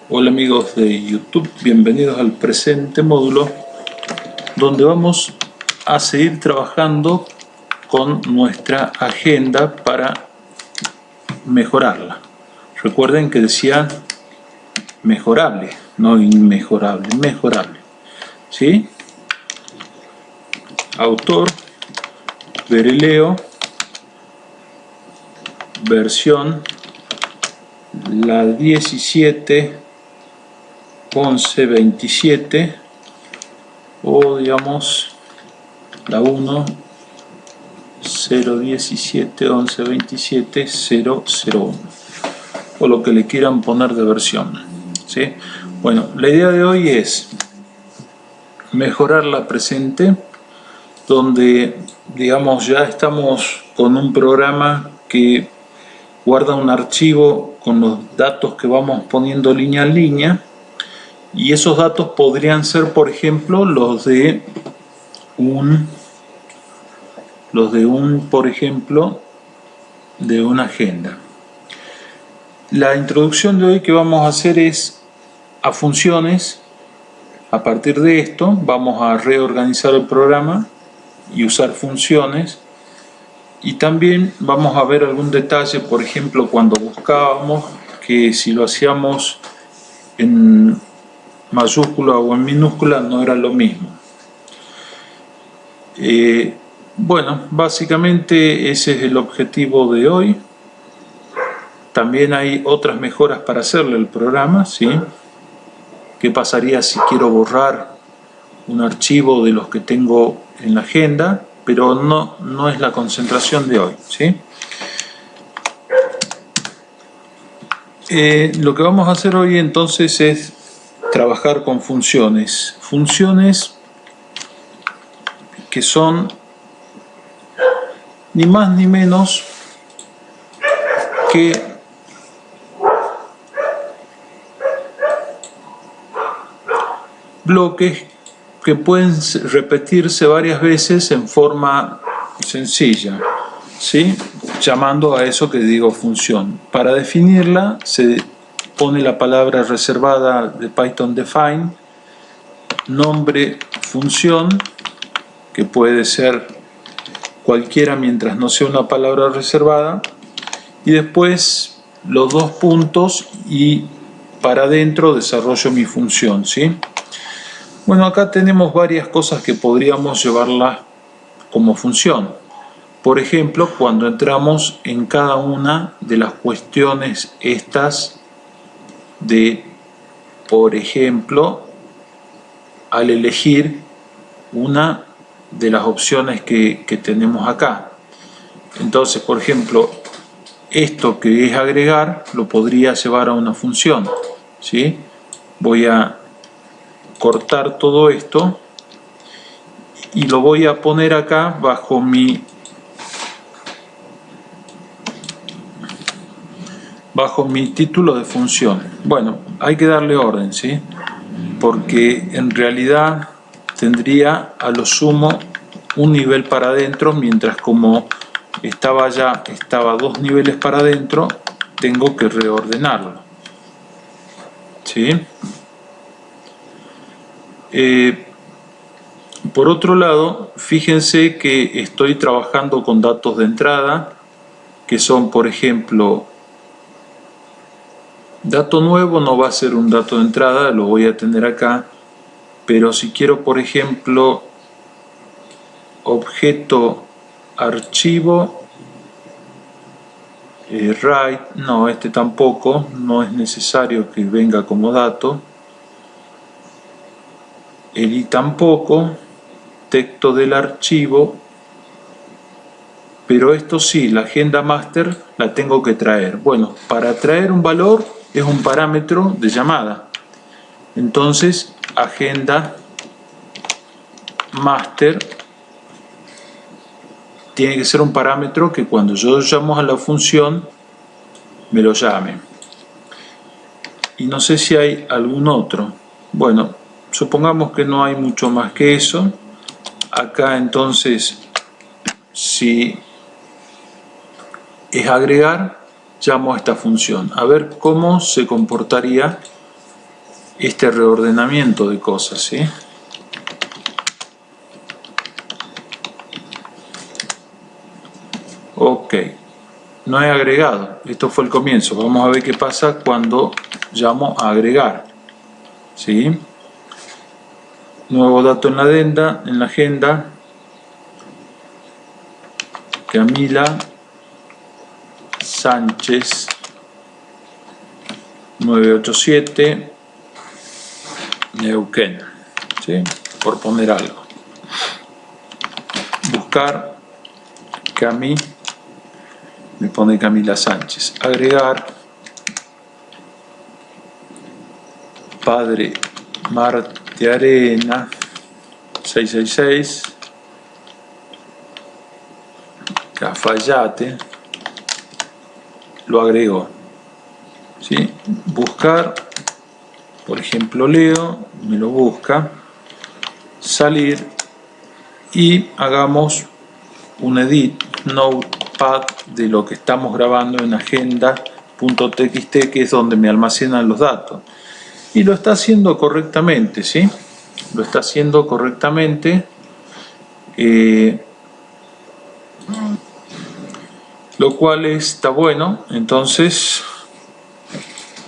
Hola amigos de YouTube, bienvenidos al presente módulo donde vamos a seguir trabajando con nuestra agenda para mejorarla. Recuerden que decía mejorable, no inmejorable, mejorable. ¿Sí? Autor, Bereleo, versión la 17.11.27 o digamos la 1.017.11.27.001 o lo que le quieran poner de versión, ¿sí? Bueno, la idea de hoy es mejorar la presente, donde digamos ya estamos con un programa que guarda un archivo con los datos que vamos poniendo línea a línea, y esos datos podrían ser, por ejemplo, los de una agenda. La introducción de hoy que vamos a hacer es a funciones. A partir de esto vamos a reorganizar el programa y usar funciones, y también vamos a ver algún detalle, por ejemplo cuando buscábamos, que si lo hacíamos en mayúscula o en minúscula no era lo mismo. Bueno, básicamente ese es el objetivo de hoy. También hay otras mejoras para hacerle al programa, ¿sí? ¿Qué pasaría si quiero borrar un archivo de los que tengo en la agenda? Pero no es la concentración de hoy, ¿sí? Lo que vamos a hacer hoy entonces es trabajar con funciones. Funciones que son ni más ni menos que bloques que pueden repetirse varias veces en forma sencilla, ¿sí? Llamando a eso que digo función. Para definirla se pone la palabra reservada de Python define, nombre función, que puede ser cualquiera mientras no sea una palabra reservada, y después los dos puntos y para adentro desarrollo mi función, ¿sí? Bueno, acá tenemos varias cosas que podríamos llevarlas como función. Por ejemplo, cuando entramos en cada una de las cuestiones estas de, por ejemplo, al elegir una de las opciones que tenemos acá. Entonces, por ejemplo, esto que es agregar lo podría llevar a una función, ¿sí? Voy a cortar todo esto y lo voy a poner acá bajo mi título de función. Bueno, hay que darle orden, ¿sí? Porque en realidad tendría a lo sumo un nivel para adentro, mientras como estaba dos niveles para adentro, tengo que reordenarlo, ¿sí? Por otro lado, fíjense que estoy trabajando con datos de entrada, que son, por ejemplo, dato nuevo no va a ser un dato de entrada, lo voy a tener acá, pero si quiero, por ejemplo, objeto archivo write, no, este tampoco, no es necesario que venga como dato, edit tampoco, texto del archivo, pero esto sí, la agenda master la tengo que traer. Bueno, para traer un valor es un parámetro de llamada, entonces agenda master tiene que ser un parámetro que cuando yo llamo a la función me lo llame. Y no sé si hay algún otro. Bueno, supongamos que no hay mucho más que eso. Acá entonces, si es agregar, llamo a esta función. A ver cómo se comportaría este reordenamiento de cosas, ¿sí? Ok, no he agregado, esto fue el comienzo. Vamos a ver qué pasa cuando llamo a agregar, ¿sí? Nuevo dato en la agenda, Camila Sánchez 987 Neuquén, ¿sí? Por poner algo. Buscar me pone Camila Sánchez. Agregar Padre Martiarena 666 Cafayate, lo agregó, ¿sí? Buscar, por ejemplo Leo, me lo busca, salir y hagamos un edit notepad de lo que estamos grabando en agenda.txt, que es donde me almacenan los datos, y lo está haciendo correctamente, ¿sí? Lo está haciendo correctamente, lo cual está bueno. Entonces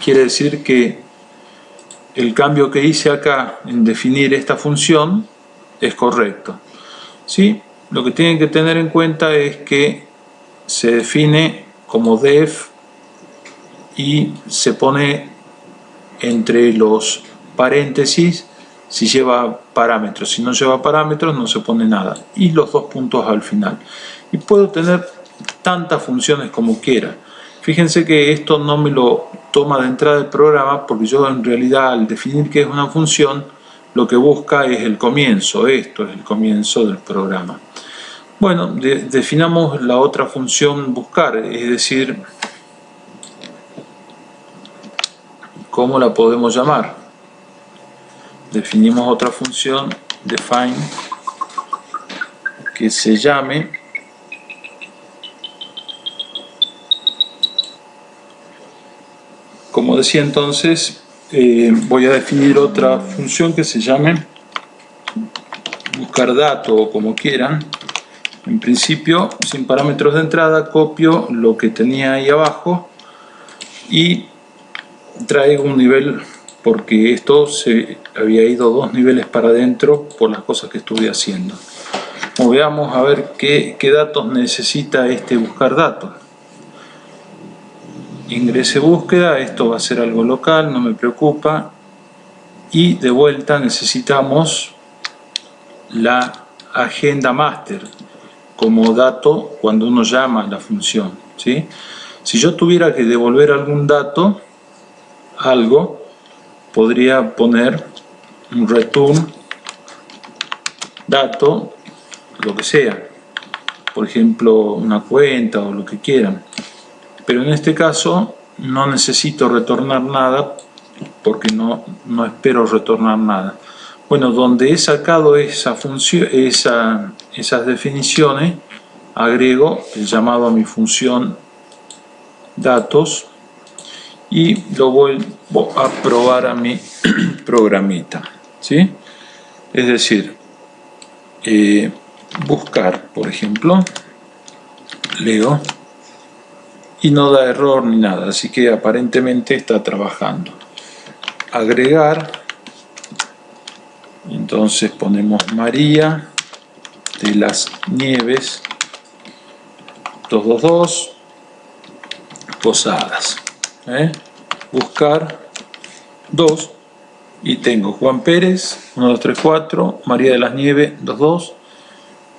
quiere decir que el cambio que hice acá en definir esta función es correcto, ¿sí? Lo que tienen que tener en cuenta es que se define como def y se pone entre los paréntesis si lleva parámetros. Si no lleva parámetros no se pone nada, y los dos puntos al final. Y puedo tener tantas funciones como quiera. Fíjense que esto no me lo toma de entrada del programa, porque yo en realidad al definir qué es una función, lo que busca es el comienzo. Esto es el comienzo del programa. Bueno, definamos la otra función buscar, es decir, ¿cómo la podemos llamar? Definimos otra función, define, que se llame como decía entonces, voy a definir otra función que se llame buscar dato, o como quieran. En principio, sin parámetros de entrada, copio lo que tenía ahí abajo y traigo un nivel, porque esto se había ido 2 niveles para adentro por las cosas que estuve haciendo. Como veamos a ver qué datos necesita este buscar datos. Ingrese búsqueda, esto va a ser algo local, no me preocupa, y de vuelta necesitamos la agenda master como dato cuando uno llama a la función, ¿sí? Si yo tuviera que devolver algún dato, algo, podría poner un return dato, lo que sea, por ejemplo una cuenta o lo que quieran. Pero en este caso no necesito retornar nada, porque no espero retornar nada. Bueno, donde he sacado esa función, esas definiciones, agrego el llamado a mi función datos y lo vuelvo a probar a mi programita, ¿sí? Es decir, buscar, por ejemplo, leo, y no da error ni nada, así que aparentemente está trabajando. Agregar, entonces ponemos María de las Nieves 222 Posadas, buscar 2 y tengo Juan Pérez 1, 2, 3, 4, María de las Nieves 22,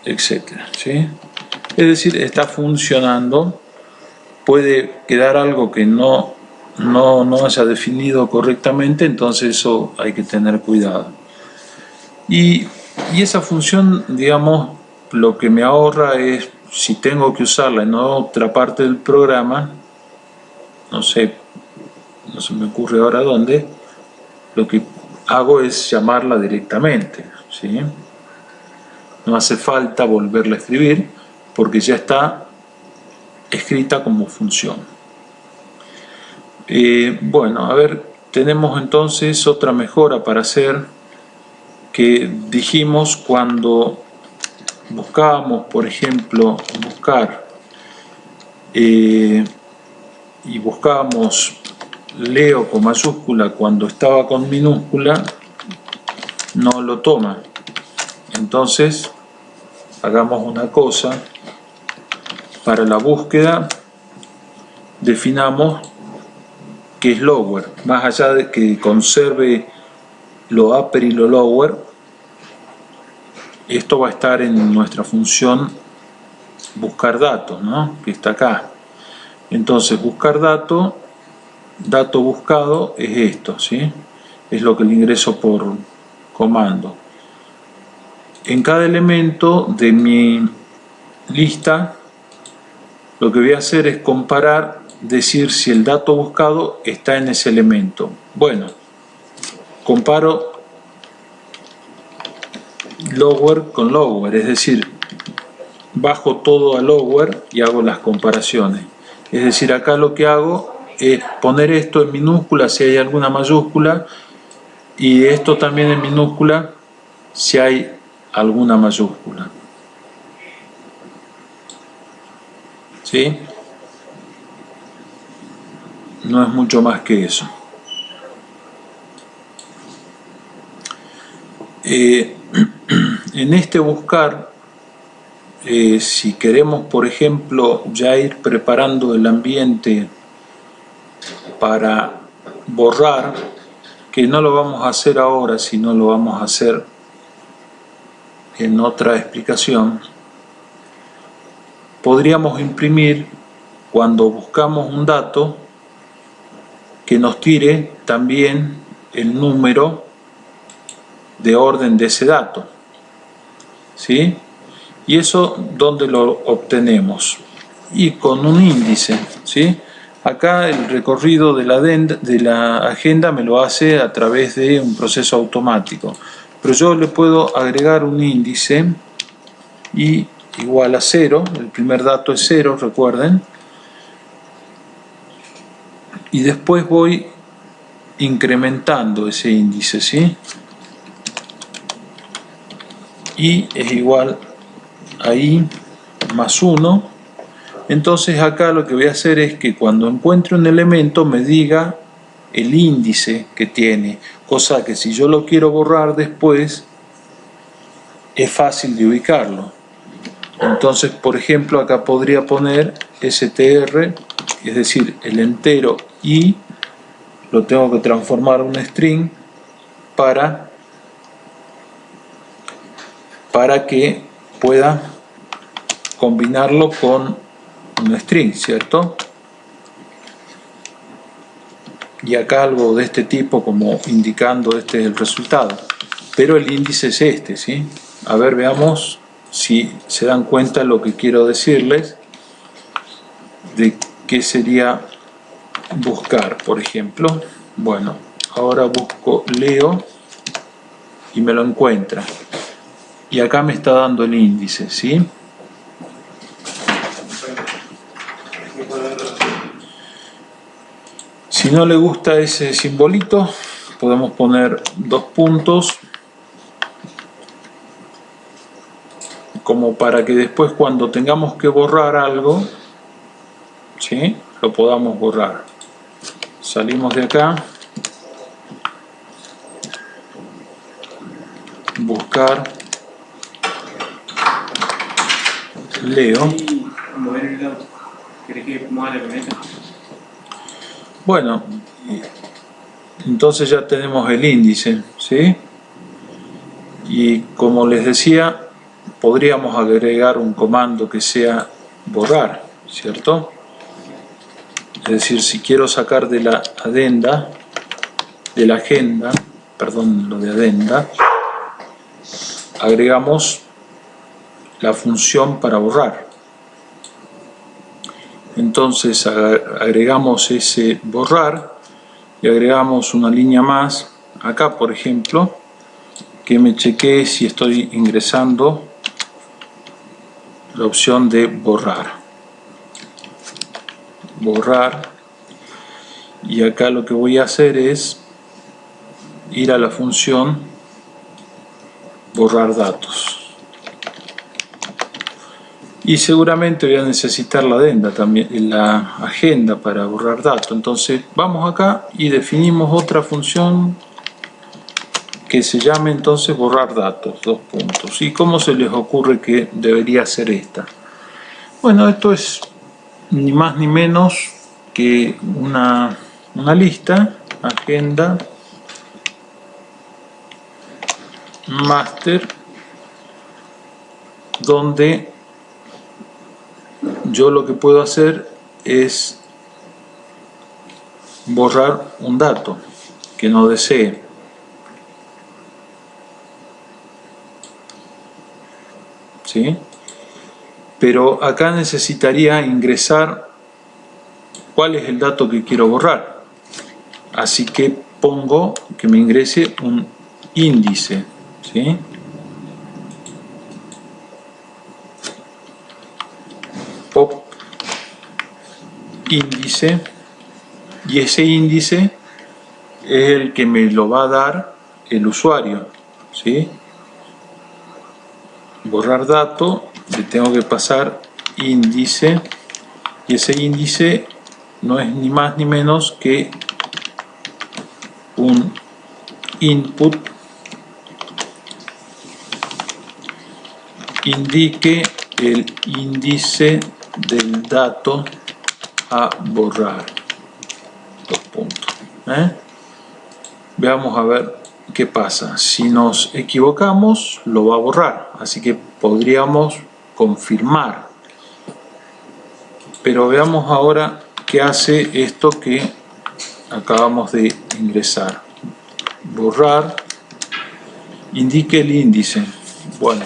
etcétera, ¿sí? Es decir, está funcionando. Puede quedar algo que no haya definido correctamente, entonces eso hay que tener cuidado. Y esa función, digamos, lo que me ahorra es, si tengo que usarla en otra parte del programa, no se me ocurre ahora dónde, lo que hago es llamarla directamente, ¿sí? No hace falta volverla a escribir, porque ya está escrita como función. Bueno, a ver tenemos entonces otra mejora para hacer, que dijimos cuando buscábamos, por ejemplo, buscar y buscábamos Leo con mayúscula cuando estaba con minúscula, no lo toma. Entonces hagamos una cosa: para la búsqueda definamos que es lower, más allá de que conserve lo upper y lo lower. Esto va a estar en nuestra función buscar datos, ¿no?, que está acá. Entonces buscar dato buscado es esto, ¿sí? Es lo que le ingreso por comando. En cada elemento de mi lista lo que voy a hacer es comparar, decir si el dato buscado está en ese elemento. Bueno, comparo lower con lower, es decir, bajo todo a lower y hago las comparaciones. Es decir, acá lo que hago es poner esto en minúscula si hay alguna mayúscula, y esto también en minúscula si hay alguna mayúscula. ¿Sí? No es mucho más que eso. En este buscar, si queremos, por ejemplo, ya ir preparando el ambiente para borrar, que no lo vamos a hacer ahora, sino lo vamos a hacer en otra explicación, podríamos imprimir, cuando buscamos un dato, que nos tire también el número de orden de ese dato, ¿sí? Y eso, ¿dónde lo obtenemos? Y con un índice, ¿sí? Acá el recorrido de la agenda me lo hace a través de un proceso automático, pero yo le puedo agregar un índice y igual a 0, el primer dato es 0, recuerden, y después voy incrementando ese índice, ¿sí? Y es igual a i más 1. Entonces acá lo que voy a hacer es que cuando encuentre un elemento me diga el índice que tiene, cosa que si yo lo quiero borrar después es fácil de ubicarlo. Entonces, por ejemplo, acá podría poner str, es decir, el entero i lo tengo que transformar a un string para que pueda combinarlo con un string, ¿cierto? Y acá algo de este tipo, como indicando este es el resultado, pero el índice es este, ¿sí? A ver, veamos si se dan cuenta lo que quiero decirles de qué sería buscar, por ejemplo. Bueno, ahora busco Leo y me lo encuentra, y acá me está dando el índice, ¿sí? Si no le gusta ese simbolito, podemos poner 2 puntos, como para que después, cuando tengamos que borrar algo, ¿sí?, lo podamos borrar. Salimos de acá, buscar Leo. Bueno, entonces ya tenemos el índice, ¿sí? Y como les decía, podríamos agregar un comando que sea borrar, ¿cierto? Es decir, si quiero sacar de la agenda, perdón, lo de adenda, agregamos la función para borrar. Entonces agregamos ese borrar y agregamos una línea más acá, por ejemplo, que me chequee si estoy ingresando la opción de borrar. y acá lo que voy a hacer es ir a la función borrar datos. Y seguramente voy a necesitar la adenda también, la agenda para borrar datos. Entonces vamos acá y definimos otra función que se llame entonces borrar datos, dos puntos. ¿Y cómo se les ocurre que debería ser esta? Bueno, esto es ni más ni menos que una lista, agenda, master, donde yo lo que puedo hacer es borrar un dato que no desee. ¿Sí? Pero acá necesitaría ingresar cuál es el dato que quiero borrar. Así que pongo que me ingrese un índice. ¿Sí? Pop índice, y ese índice es el que me lo va a dar el usuario. ¿Sí? Borrar dato, le tengo que pasar índice, y ese índice no es ni más ni menos que un input indique el índice del dato a borrar. Dos puntos. Veamos a ver qué pasa. Si nos equivocamos, lo va a borrar. Así que podríamos confirmar. Pero veamos ahora qué hace esto que acabamos de ingresar. Borrar, indique el índice. Bueno,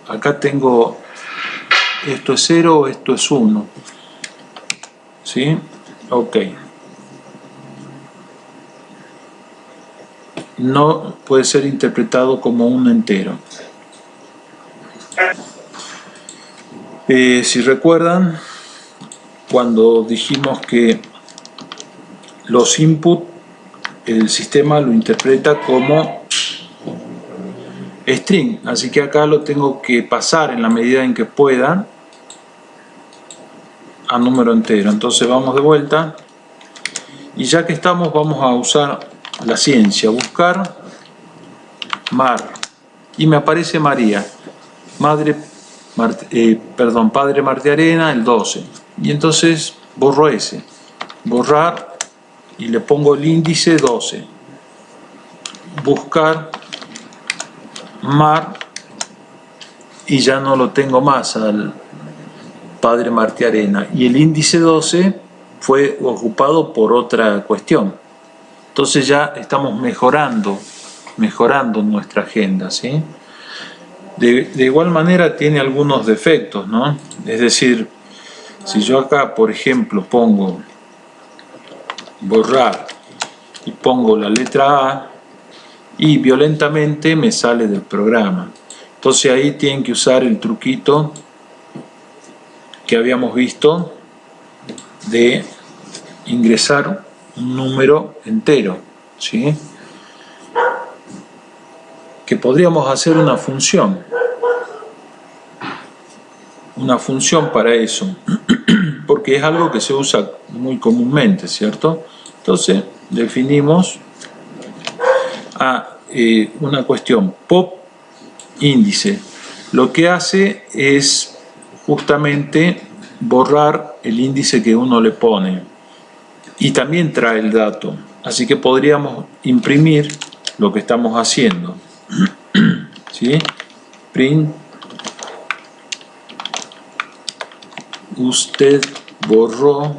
acá tengo, esto es 0, esto es 1. ¿Sí? Ok. No puede ser interpretado como un entero. Si recuerdan, cuando dijimos que los inputs, el sistema lo interpreta como string, así que acá lo tengo que pasar en la medida en que pueda a número entero. Entonces vamos de vuelta, y ya que estamos, vamos a usar la ciencia, buscar Mar, y me aparece María, padre Martiarena, el 12, y entonces borro ese, borrar, y le pongo el índice 12, buscar Mar, y ya no lo tengo más al padre Martiarena, y el índice 12 fue ocupado por otra cuestión. Entonces ya estamos mejorando nuestra agenda, ¿sí? De igual manera tiene algunos defectos, ¿no? Es decir, si yo acá, por ejemplo, pongo borrar y pongo la letra A, y violentamente me sale del programa. Entonces ahí tienen que usar el truquito que habíamos visto de ingresar un número entero, ¿sí? Que podríamos hacer una función para eso, porque es algo que se usa muy comúnmente, ¿cierto? Entonces definimos una cuestión pop índice. Lo que hace es justamente borrar el índice que uno le pone, y también trae el dato, así que podríamos imprimir lo que estamos haciendo. ¿Sí? Print, usted borró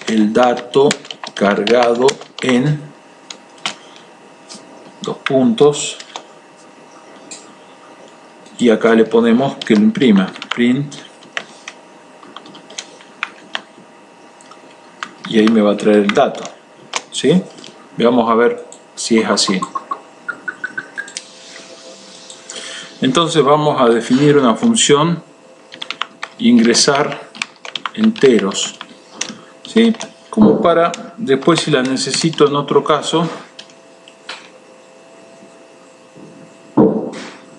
el dato cargado en dos puntos, y acá le ponemos que lo imprima, print, y ahí me va a traer el dato. ¿Sí? Vamos a ver si es así. Entonces vamos a definir una función ingresar enteros. ¿Sí? como para después, si la necesito en otro caso,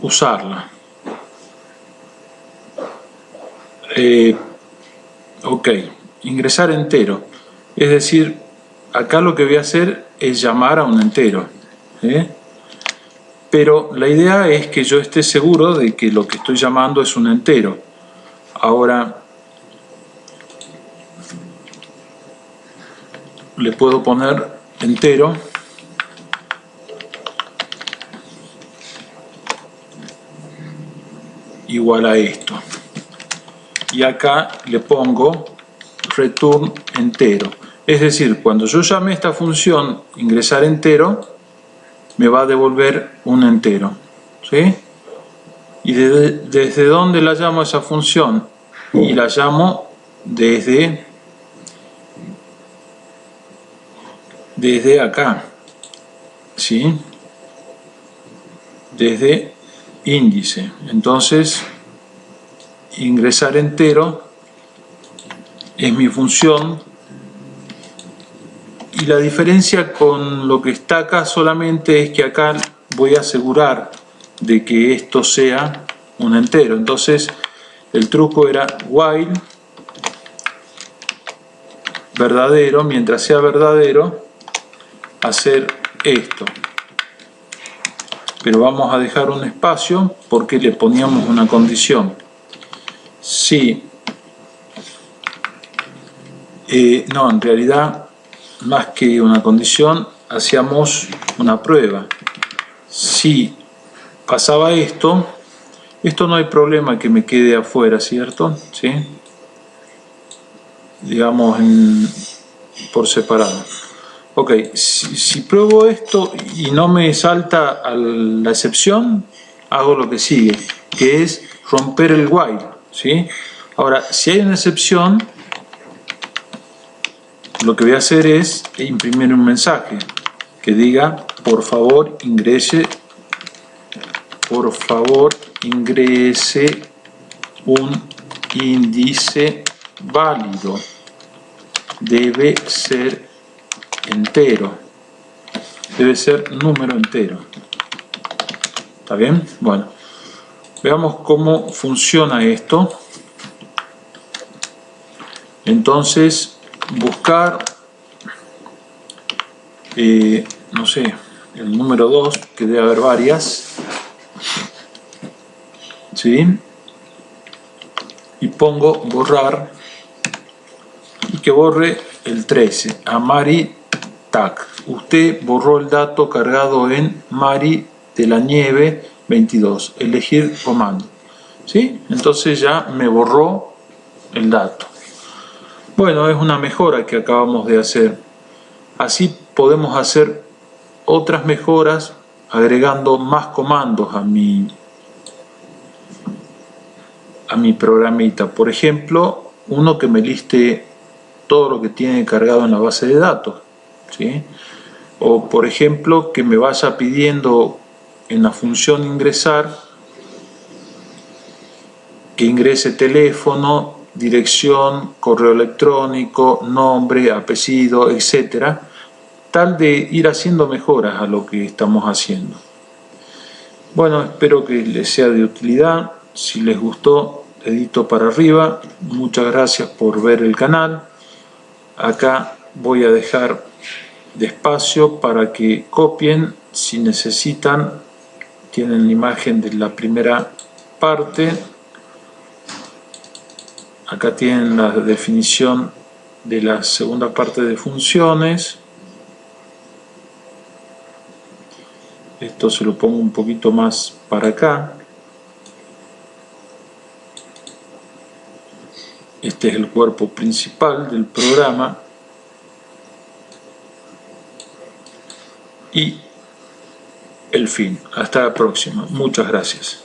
usarla. Ok, ingresar entero, es decir, acá lo que voy a hacer es llamar a un entero, pero la idea es que yo esté seguro de que lo que estoy llamando es un entero. Ahora le puedo poner entero igual a esto, y acá le pongo return entero, es decir, cuando yo llame esta función ingresar entero me va a devolver un entero, ¿sí? Y desde dónde la llamo esa función, y la llamo desde acá, ¿sí? Desde índice. Entonces ingresar entero es mi función, y la diferencia con lo que está acá solamente es que acá voy a asegurar de que esto sea un entero. Entonces el truco era while verdadero, mientras sea verdadero, hacer esto. Pero vamos a dejar un espacio porque le poníamos una condición. Si no, en realidad, más que una condición, hacíamos una prueba. Si pasaba esto no hay problema que me quede afuera, ¿cierto? ¿Sí? Digamos por separado. Ok, si pruebo esto y no me salta a la excepción, hago lo que sigue, que es romper el while, ¿sí? Ahora, si hay una excepción, lo que voy a hacer es imprimir un mensaje que diga, por favor ingrese un índice válido, debe ser entero, debe ser número entero. ¿Está bien? Bueno, veamos cómo funciona esto. Entonces, buscar, no sé, el número 2, que debe haber varias, ¿sí? Y pongo borrar, y que borre el 13, a Mari Tac. Usted borró el dato cargado en Mari de la Nieve 22. Elegir comando. ¿Sí? Entonces ya me borró el dato. Bueno, es una mejora que acabamos de hacer. Así podemos hacer otras mejoras agregando más comandos a mi programita. Por ejemplo, uno que me liste todo lo que tiene cargado en la base de datos, ¿sí? O por ejemplo que me vaya pidiendo en la función ingresar que ingrese teléfono, dirección, correo electrónico, nombre, apellido, etcétera, tal de ir haciendo mejoras a lo que estamos haciendo. Bueno, espero que les sea de utilidad. Si les gustó, dedito para arriba. Muchas gracias por ver el canal. Acá voy a dejar de espacio para que copien. Si necesitan, tienen la imagen de la primera parte. Acá tienen la definición de la segunda parte de funciones. Esto se lo pongo un poquito más para acá. Este es el cuerpo principal del programa. Y el fin. Hasta la próxima. Muchas gracias.